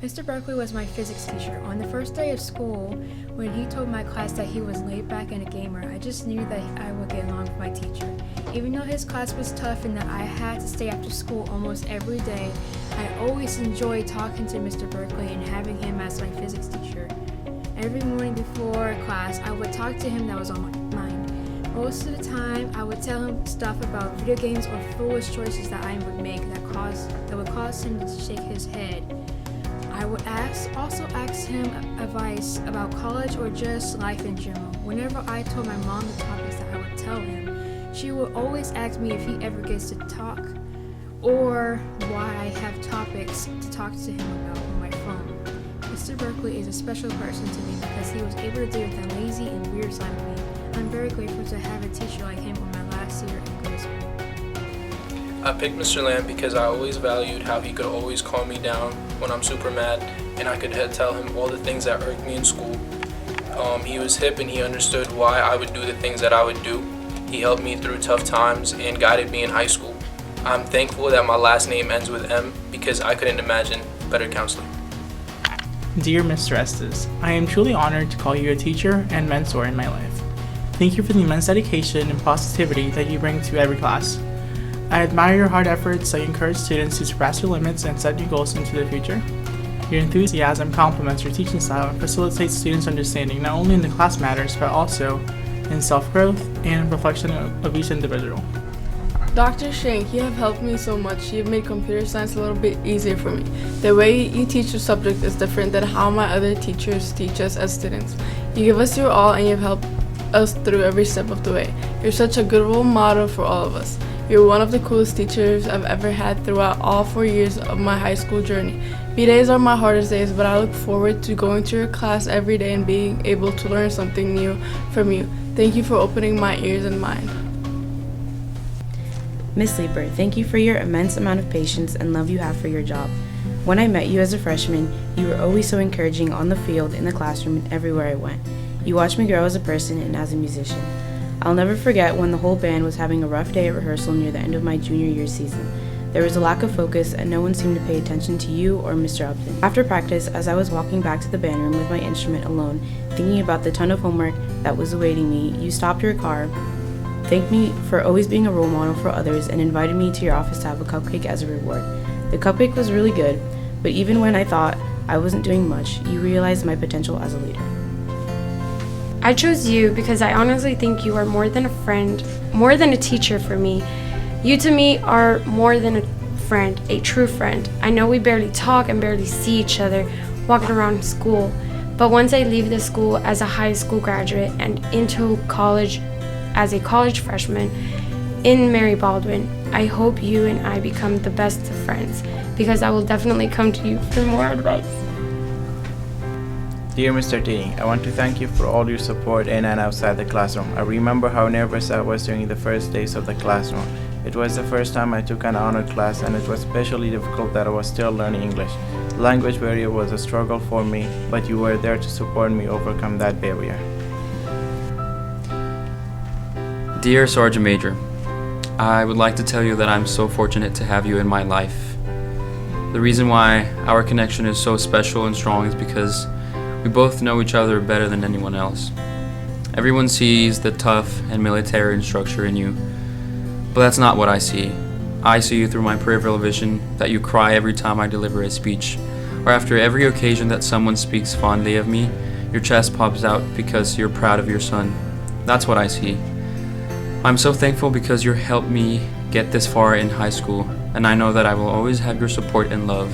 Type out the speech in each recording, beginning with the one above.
Mr. Berkeley was my physics teacher. On the first day of school, when he told my class that he was laid back and a gamer, I just knew that I would get along with my teacher. Even though his class was tough and that I had to stay after school almost every day, I always enjoyed talking to Mr. Berkeley and having him as my physics teacher. Every morning before class, I would talk to him that was on my mind. Most of the time, I would tell him stuff about video games or foolish choices that I would make that would cause him to shake his head. I would also ask him advice about college or just life in general. Whenever I told my mom the topics that I would tell him, she would always ask me if he ever gets to talk or why I have topics to talk to him about on my phone. Mr. Berkeley is a special person to me because he was able to deal with the lazy and weird side of me. I'm very grateful to have a teacher like him on my last year in grade school. I picked Mr. Lamb because I always valued how he could always calm me down when I'm super mad, and I could tell him all the things that irked me in school. He was hip and he understood why I would do the things that I would do. He helped me through tough times and guided me in high school. I'm thankful that my last name ends with M because I couldn't imagine better counseling. Dear Mr. Estes, I am truly honored to call you a teacher and mentor in my life. Thank you for the immense dedication and positivity that you bring to every class. I admire your hard efforts that encourage students to surpass their limits and set new goals into the future. Your enthusiasm complements your teaching style and facilitates students' understanding not only in the class matters, but also in self-growth and reflection of each individual. Dr. Shank, you have helped me so much. You have made computer science a little bit easier for me. The way you teach the subject is different than how my other teachers teach us as students. You give us your all and you have helped us through every step of the way. You're such a good role model for all of us. You're one of the coolest teachers I've ever had throughout all 4 years of my high school journey. B-days are my hardest days, but I look forward to going to your class every day and being able to learn something new from you. Thank you for opening my ears and mind. Miss Leeper, thank you for your immense amount of patience and love you have for your job. When I met you as a freshman, you were always so encouraging on the field, in the classroom, and everywhere I went. You watched me grow as a person and as a musician. I'll never forget when the whole band was having a rough day at rehearsal near the end of my junior year season. There was a lack of focus and no one seemed to pay attention to you or Mr. Upton. After practice, as I was walking back to the band room with my instrument alone, thinking about the ton of homework that was awaiting me, you stopped your car, thanked me for always being a role model for others, and invited me to your office to have a cupcake as a reward. The cupcake was really good, but even when I thought I wasn't doing much, you realized my potential as a leader. I chose you because I honestly think you are more than a friend, more than a teacher for me. You to me are more than a friend, a true friend. I know we barely talk and barely see each other walking around school, but once I leave this school as a high school graduate and into college as a college freshman in Mary Baldwin, I hope you and I become the best of friends because I will definitely come to you for more advice. Dear Mr. T, I want to thank you for all your support in and outside the classroom. I remember how nervous I was during the first days of the classroom. It was the first time I took an honor class and it was especially difficult that I was still learning English. The language barrier was a struggle for me, but you were there to support me overcome that barrier. Dear Sergeant Major, I would like to tell you that I'm so fortunate to have you in my life. The reason why our connection is so special and strong is because we both know each other better than anyone else. Everyone sees the tough and military structure in you, but that's not what I see. I see you through my peripheral vision that you cry every time I deliver a speech, or after every occasion that someone speaks fondly of me, your chest pops out because you're proud of your son. That's what I see. I'm so thankful because you helped me get this far in high school, and I know that I will always have your support and love.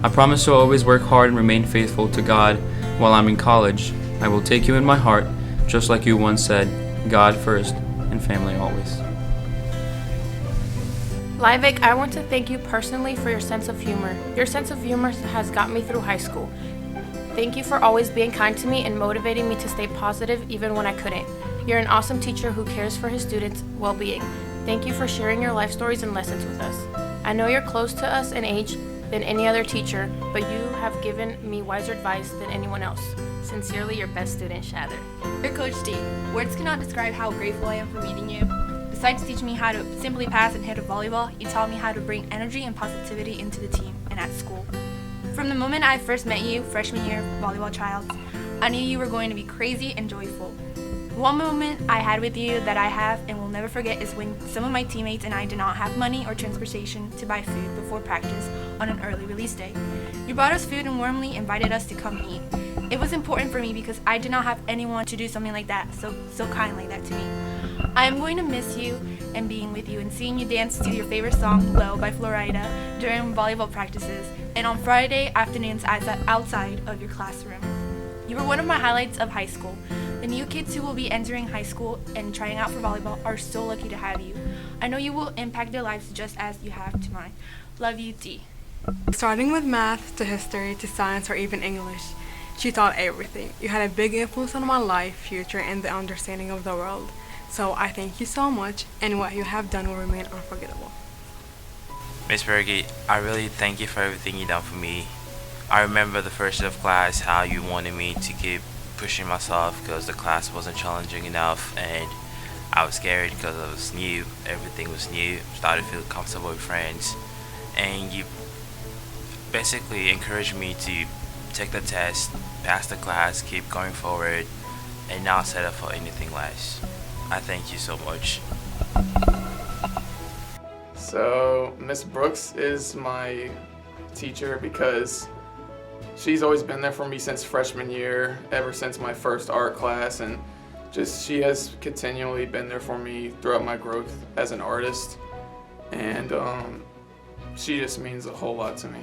I promise to always work hard and remain faithful to God while I'm in college. I will take you in my heart, just like you once said, God first and family always. Livick, I want to thank you personally for your sense of humor. Your sense of humor has got me through high school. Thank you for always being kind to me and motivating me to stay positive even when I couldn't. You're an awesome teacher who cares for his students' well-being. Thank you for sharing your life stories and lessons with us. I know you're close to us in age than any other teacher, but you have given me wiser advice than anyone else. Sincerely, your best student, Shather. Dear Coach D, words cannot describe how grateful I am for meeting you. Besides teaching me how to simply pass and hit a volleyball, you taught me how to bring energy and positivity into the team and at school. From the moment I first met you, freshman year volleyball tryouts, I knew you were going to be crazy and joyful. One moment I had with you that I have and will never forget is when some of my teammates and I did not have money or transportation to buy food before practice on an early release day. You brought us food and warmly invited us to come eat. It was important for me because I did not have anyone to do something like that, so kind like that to me. I am going to miss you and being with you and seeing you dance to your favorite song, Low by Florida, during volleyball practices and on Friday afternoons outside of your classroom. You were one of my highlights of high school. The new kids who will be entering high school and trying out for volleyball are so lucky to have you. I know you will impact their lives just as you have to mine. Love you, T. Starting with math to history to science or even English, she taught everything. You had a big influence on my life, future, and the understanding of the world. So I thank you so much, and what you have done will remain unforgettable. Miss Berge, I really thank you for everything you done for me. I remember the first day of class, how you wanted me to keep pushing myself because the class wasn't challenging enough, and I was scared because it was new. Everything was new. Started to feel comfortable with friends, and you basically encouraged me to take the test, pass the class, keep going forward, and not settle for anything less. I thank you so much. So Miss Brooks is my teacher because she's always been there for me since freshman year, ever since my first art class, and just she has continually been there for me throughout my growth as an artist, and she just means a whole lot to me.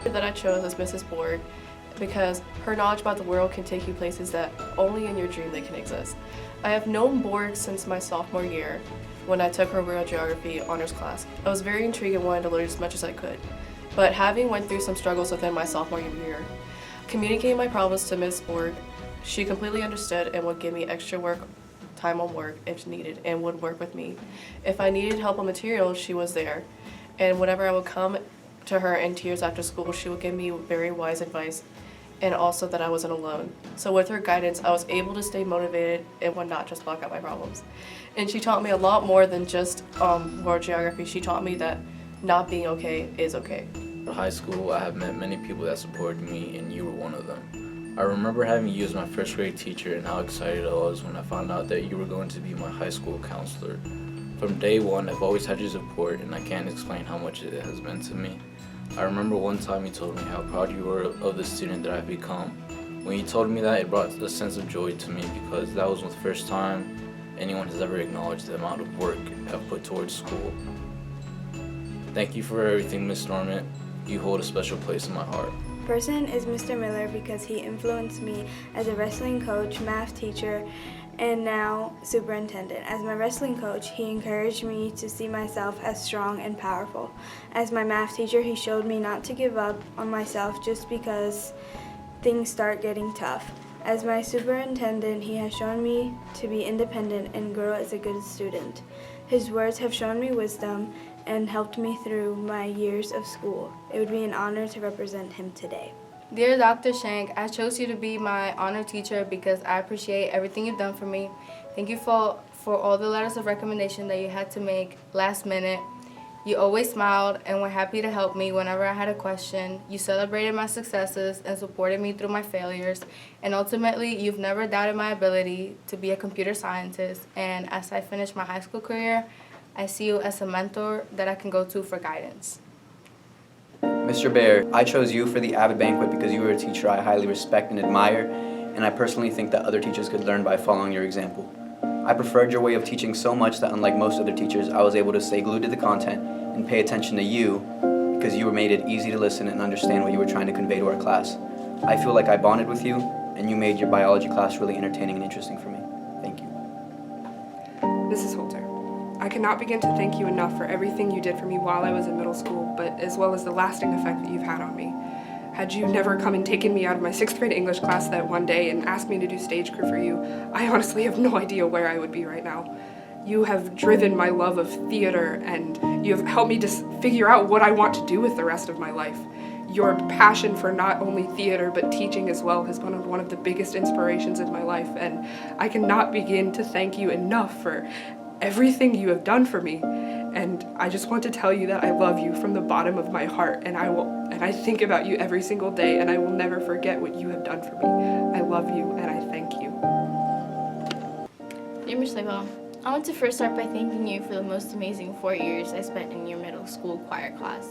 That I chose as Mrs. Borg because her knowledge about the world can take you places that only in your dream they can exist. I have known Borg since my sophomore year when I took her world geography honors class. I was very intrigued and wanted to learn as much as I could. But having went through some struggles within my sophomore year, communicating my problems to Ms. Borg, she completely understood and would give me extra time on work if needed, and would work with me. If I needed help on materials, she was there. And whenever I would come to her in tears after school, she would give me very wise advice, and also that I wasn't alone. So with her guidance, I was able to stay motivated and would not just block out my problems. And she taught me a lot more than just world geography. She taught me that not being okay is okay. In high school, I have met many people that supported me, and you were one of them. I remember having you as my first grade teacher and how excited I was when I found out that you were going to be my high school counselor. From day one, I've always had your support, and I can't explain how much it has meant to me. I remember one time you told me how proud you were of the student that I've become. When you told me that, it brought a sense of joy to me because that was the first time anyone has ever acknowledged the amount of work I've put towards school. Thank you for everything, Miss Norman. You hold a special place in my heart. Person is Mr. Miller because he influenced me as a wrestling coach, math teacher, and now superintendent. As my wrestling coach, he encouraged me to see myself as strong and powerful. As my math teacher, he showed me not to give up on myself just because things start getting tough. As my superintendent, he has shown me to be independent and grow as a good student. His words have shown me wisdom and helped me through my years of school. It would be an honor to represent him today. Dear Dr. Shank, I chose you to be my honor teacher because I appreciate everything you've done for me. Thank you for all the letters of recommendation that you had to make last minute. You always smiled and were happy to help me whenever I had a question. You celebrated my successes and supported me through my failures. And ultimately, you've never doubted my ability to be a computer scientist. And as I finish my high school career, I see you as a mentor that I can go to for guidance. Mr. Baer, I chose you for the AVID Banquet because you were a teacher I highly respect and admire, and I personally think that other teachers could learn by following your example. I preferred your way of teaching so much that unlike most other teachers, I was able to stay glued to the content and pay attention to you because you made it easy to listen and understand what you were trying to convey to our class. I feel like I bonded with you, and you made your biology class really entertaining and interesting for me. Thank you. Mrs. Holter, I cannot begin to thank you enough for everything you did for me while I was in middle school, but as well as the lasting effect that you've had on me. Had you never come and taken me out of my 6th grade English class that one day and asked me to do stage crew for you, I honestly have no idea where I would be right now. You have driven my love of theater, and you have helped me to figure out what I want to do with the rest of my life. Your passion for not only theater but teaching as well has been one of the biggest inspirations in my life, and I cannot begin to thank you enough for everything you have done for me. And I just want to tell you that I love you from the bottom of my heart, and I think about you every single day, and I will never forget what you have done for me. I love you, and I thank you. Dear Ms. Lebo, I want to first start by thanking you for the most amazing 4 years I spent in your middle school choir class.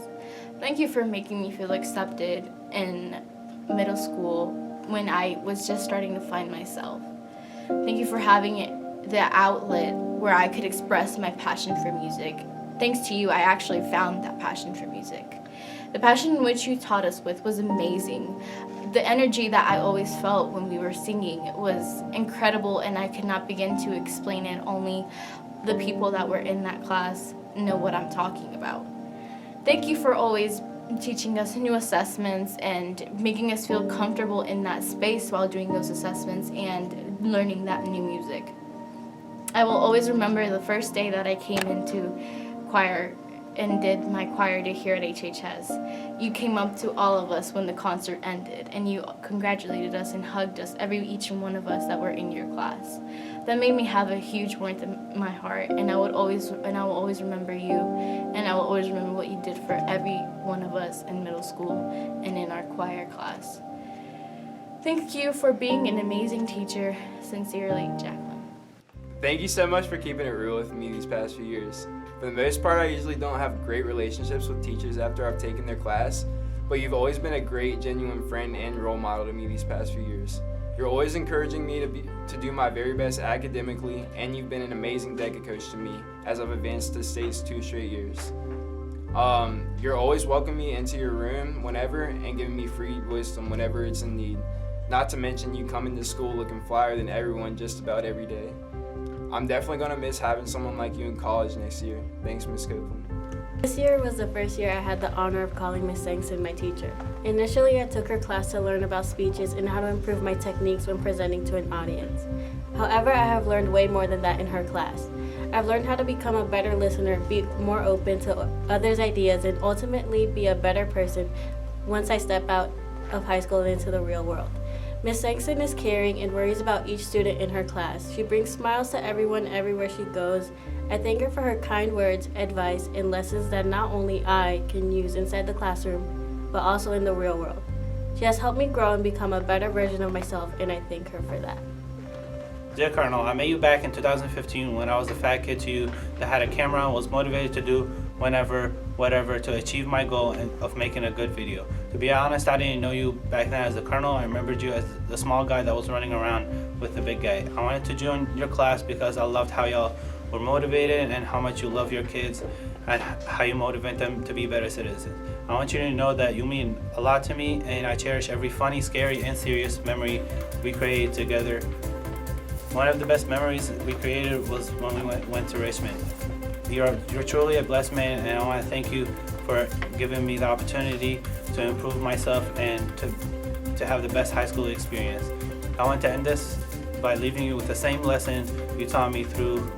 Thank you for making me feel accepted in middle school when I was just starting to find myself. Thank you for having the outlet where I could express my passion for music. Thanks to you, I actually found that passion for music. The passion in which you taught us with was amazing. The energy that I always felt when we were singing was incredible, and I could not begin to explain it. Only the people that were in that class know what I'm talking about. Thank you for always teaching us new assessments and making us feel comfortable in that space while doing those assessments and learning that new music. I will always remember the first day that I came into choir and did my choir day here at HHS. You came up to all of us when the concert ended, and you congratulated us and hugged us, each one of us that were in your class. That made me have a huge warmth in my heart, and I will always remember you, and I will always remember what you did for every one of us in middle school and in our choir class. Thank you for being an amazing teacher. Sincerely, Jacqueline. Thank you so much for keeping it real with me these past few years. For the most part, I usually don't have great relationships with teachers after I've taken their class, but you've always been a great, genuine friend and role model to me these past few years. You're always encouraging me to do my very best academically, and you've been an amazing DECA coach to me as I've advanced to states 2 straight years. You're always welcoming me into your room whenever and giving me free wisdom whenever it's in need. Not to mention you come into school looking flyer than everyone just about every day. I'm definitely going to miss having someone like you in college next year. Thanks, Ms. Copeland. This year was the first year I had the honor of calling Ms. Sankson my teacher. Initially, I took her class to learn about speeches and how to improve my techniques when presenting to an audience. However, I have learned way more than that in her class. I've learned how to become a better listener, be more open to others' ideas, and ultimately be a better person once I step out of high school and into the real world. Ms. Sankson is caring and worries about each student in her class. She brings smiles to everyone everywhere she goes. I thank her for her kind words, advice, and lessons that not only I can use inside the classroom, but also in the real world. She has helped me grow and become a better version of myself, and I thank her for that. Dear Colonel, I met you back in 2015 when I was a fat kid to you that had a camera and was motivated to do whatever to achieve my goal of making a good video. To be honest, I didn't know you back then as a colonel. I remembered you as the small guy that was running around with the big guy. I wanted to join your class because I loved how y'all were motivated and how much you love your kids and how you motivate them to be better citizens. I want you to know that you mean a lot to me, and I cherish every funny, scary, and serious memory we created together. One of the best memories we created was when we went to Richmond. You're truly a blessed man, and I want to thank you for giving me the opportunity to improve myself and to have the best high school experience. I want to end this by leaving you with the same lesson you taught me through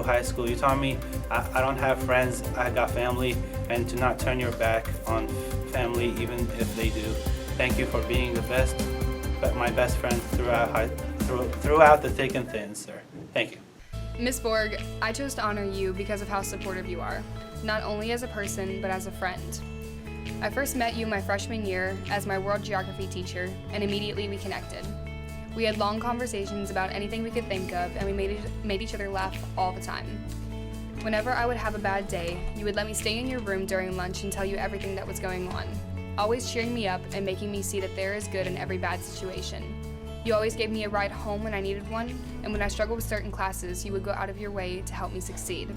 high school. You taught me I don't have friends, I got family, and to not turn your back on family even if they do. Thank you for being my best friend throughout the thick and thin, sir. Thank you. Ms. Borg, I chose to honor you because of how supportive you are, not only as a person, but as a friend. I first met you my freshman year as my world geography teacher, and immediately we connected. We had long conversations about anything we could think of, and we made each other laugh all the time. Whenever I would have a bad day, you would let me stay in your room during lunch and tell you everything that was going on, always cheering me up and making me see that there is good in every bad situation. You always gave me a ride home when I needed one, and when I struggled with certain classes, you would go out of your way to help me succeed.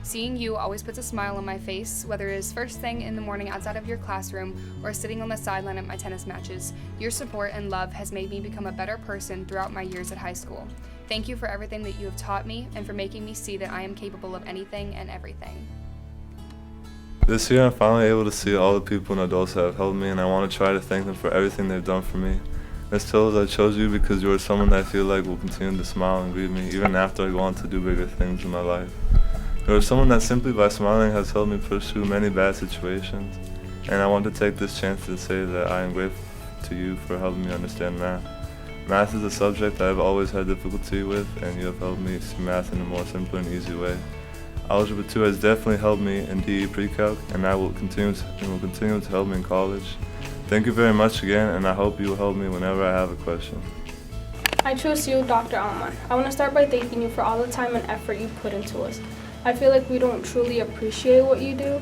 Seeing you always puts a smile on my face, whether it is first thing in the morning outside of your classroom or sitting on the sideline at my tennis matches. Your support and love has made me become a better person throughout my years at high school. Thank you for everything that you have taught me and for making me see that I am capable of anything and everything. This year I'm finally able to see all the people and adults that have helped me, and I want to try to thank them for everything they've done for me. Ms. Tills, I chose you because you are someone that I feel like will continue to smile and greet me even after I go on to do bigger things in my life. You are someone that simply by smiling has helped me push through many bad situations, and I want to take this chance to say that I am grateful to you for helping me understand math. Math is a subject I have always had difficulty with, and you have helped me see math in a more simple and easy way. Algebra 2 has definitely helped me in DE Pre-Calc, and will continue to help me in college. Thank you very much again, and I hope you will help me whenever I have a question. I chose you, Dr. Almar. I want to start by thanking you for all the time and effort you put into us. I feel like we don't truly appreciate what you do,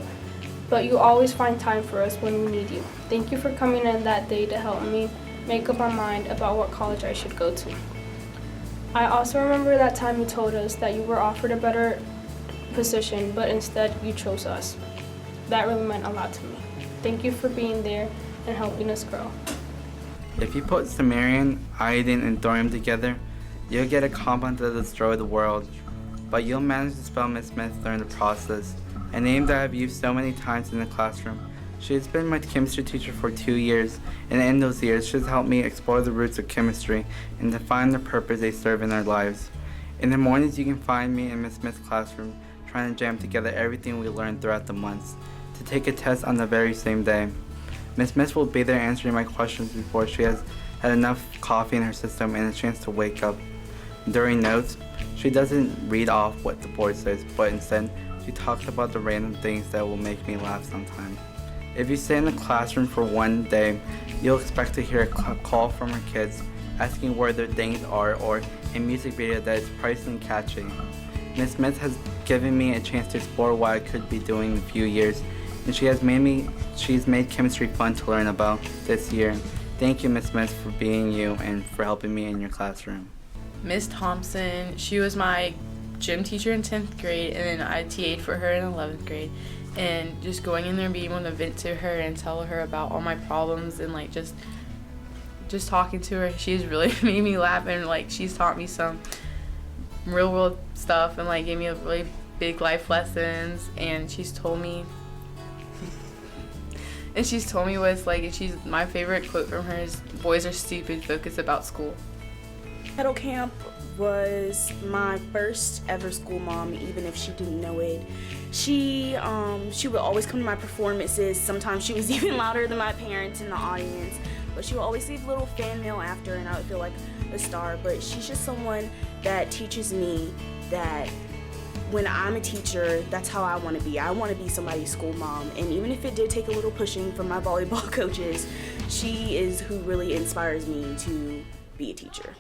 but you always find time for us when we need you. Thank you for coming in that day to help me make up my mind about what college I should go to. I also remember that time you told us that you were offered a better position, but instead you chose us. That really meant a lot to me. Thank you for being there and helping us grow. If you put Sumerian, Iodine, and thorium together, you'll get a compound that will destroy the world. But you'll manage to spell Miss Smith during the process, a name that I've used so many times in the classroom. She has been my chemistry teacher for 2 years, and in those years she has helped me explore the roots of chemistry and define the purpose they serve in our lives. In the mornings you can find me in Miss Smith's classroom trying to jam together everything we learned throughout the months to take a test on the very same day. Miss Smith will be there answering my questions before she has had enough coffee in her system and a chance to wake up. During notes, she doesn't read off what the board says, but instead she talks about the random things that will make me laugh sometimes. If you stay in the classroom for one day, you'll expect to hear a call from her kids asking where their things are, or a music video that is pricey and catchy. Miss Smith has given me a chance to explore what I could be doing in a few years, and she's made chemistry fun to learn about this year. Thank you, Miss Smith, for being you and for helping me in your classroom. Miss Thompson, she was my gym teacher in 10th grade, and then I TA'd for her in 11th grade. And just going in there and being able to vent to her and tell her about all my problems and like just talking to her, she's really made me laugh, and like she's taught me some real world stuff and like gave me a really big life lessons, and she's told me was like, my favorite quote from her is, "Boys are stupid, focus about school." Pedal camp was my first ever school mom, even if she didn't know it. She would always come to my performances. Sometimes she was even louder than my parents in the audience, but she would always leave a little fan mail after, and I would feel like a star. But she's just someone that teaches me that when I'm a teacher, that's how I want to be. I want to be somebody's school mom, and even if it did take a little pushing from my volleyball coaches, she is who really inspires me to be a teacher.